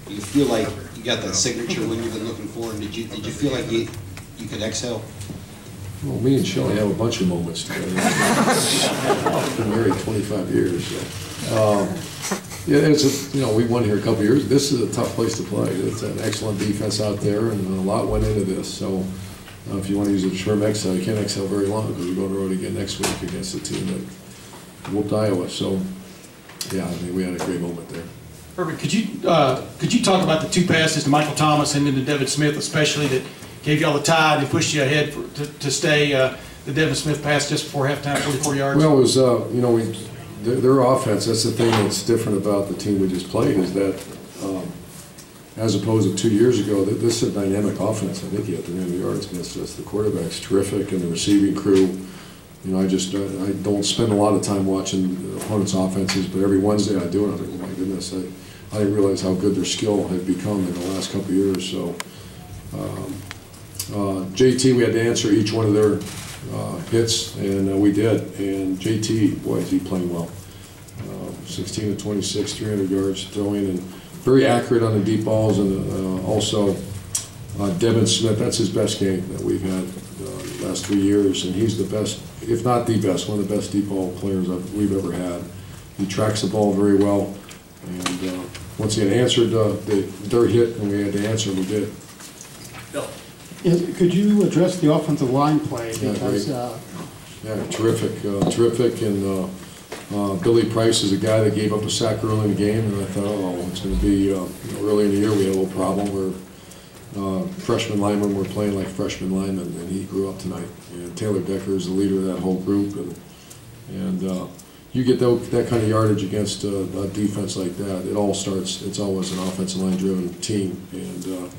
you feel like you got that signature win you've been looking for? And did you feel like you could exhale? Well, me and Shelley have a bunch of moments together. I've been married 25 years. So. Yeah, we won here a couple of years. This is a tough place to play. It's an excellent defense out there, and a lot went into this. So if you want to use the term exhale, you can't exhale very long because we go on the road again next week against a team that whooped Iowa. So, yeah, I mean, we had a great moment there. Perfect. Could you talk about the two passes to Michael Thomas and then to Devin Smith, especially that gave you all the tie and pushed you ahead to stay? The Devin Smith pass just before halftime, 44 yards. Well, it was their offense. That's the thing that's different about the team we just played is that as opposed to 2 years ago, this is a dynamic offense. I think he had 300 yards against us. The quarterback's terrific, and the receiving crew. I don't spend a lot of time watching the opponents' offenses, but every Wednesday I do, and I'm like, oh my goodness, I didn't realize how good their skill had become in the last couple of years. So, JT, we had to answer each one of their hits, and we did. And JT, boy, is he playing well. 16 of 26, 300 yards throwing, and very accurate on the deep balls. And also, Devin Smith, that's his best game that we've had the last 3 years, and he's the best, if not the best, one of the best deep ball players we've ever had. He tracks the ball very well, and once he had answered their hit, and we had to answer, we did. Bill. Could you address the offensive line play? Because, yeah, terrific, and Billy Price is a guy that gave up a sack early in the game, and I thought, oh, it's going to be early in the year we had a little problem where freshman linemen were playing like freshman linemen, and he grew up tonight. And Taylor Decker is the leader of that whole group, and you get that kind of yardage against a defense like that, it all starts. It's always an offensive line driven team, and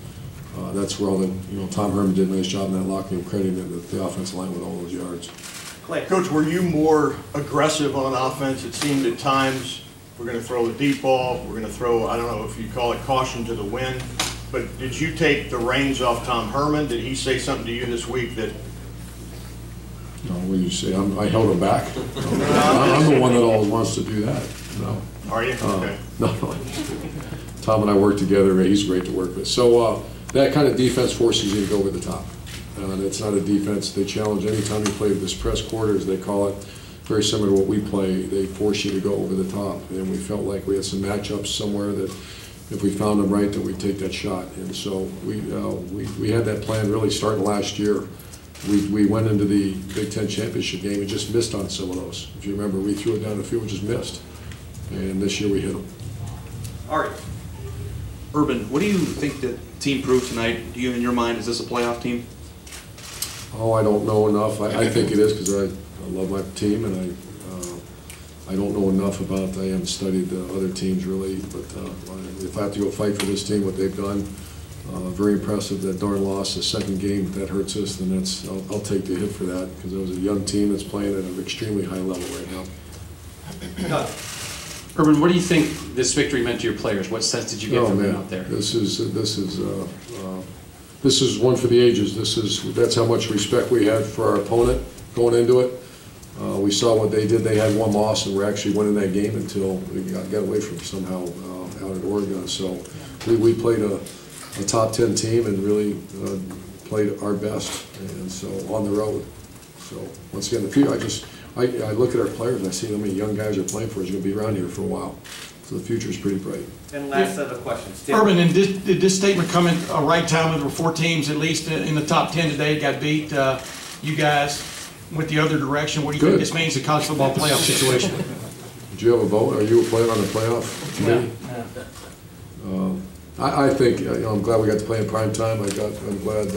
that's where all Tom Herman did a nice job in that locker room, crediting the offensive line with all those yards. Coach, were you more aggressive on offense? It seemed at times we're going to throw a deep ball, we're going to throw, I don't know if you call it caution to the wind, but did you take the reins off Tom Herman? Did he say something to you this week that... No, what do you say? I held him back. I'm the one that always wants to do that. No. Are you? Okay. No. Tom and I work together. He's great to work with. So that kind of defense forces you to go over the top. It's not a defense they challenge. Anytime you play this press quarters, they call it, very similar to what we play. They force you to go over the top. And we felt like we had some matchups somewhere that if we found them right, that we'd take that shot. And so we had that plan really starting last year. We went into the Big Ten championship game and just missed on some of those. If you remember, we threw it down the field and just missed. And this year we hit them. All right. Urban, what do you think the team proved tonight? Do you, in your mind, is this a playoff team? Oh, I don't know enough. I think it is because I love my team, and I don't know enough about. I haven't studied the other teams really, but if I have to go fight for this team, what they've done, very impressive. That darn loss, the second game, if that hurts us, then I'll take the hit for that because it was a young team that's playing at an extremely high level right now. Urban, what do you think this victory meant to your players? What sense did you get from them out there? This is one for the ages. That's how much respect we had for our opponent going into it. We saw what they did. They had one loss, and we're actually winning that game until we got away from somehow out in Oregon. So we played a top 10 team and really played our best, and so on the road. So once again, the future. I look at our players and I see how many young guys are playing for us. Going to be around here for a while. So the future is pretty bright. And last set of questions. Tim. Urban, and did this statement come at a right time? There were 4 teams, at least in the top 10 today, got beat. You guys went the other direction. What do you think this means to the college football playoff situation? Did you have a vote? Are you a player on the playoff committee? Yeah. I think I'm glad we got to play in prime time. I'm glad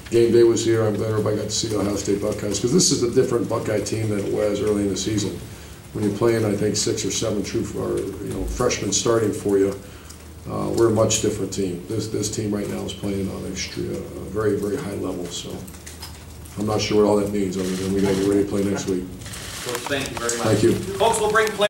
game day was here. I'm glad everybody got to see the Ohio State Buckeyes because this is a different Buckeye team than it was early in the season. When you're playing, I think 6 or 7 true freshmen starting for you, we're a much different team. This team right now is playing on a very, very high level. So I'm not sure what all that means other than we got to get ready to play next week. Coach, thank you very much. Thank you. Folks, we'll bring play.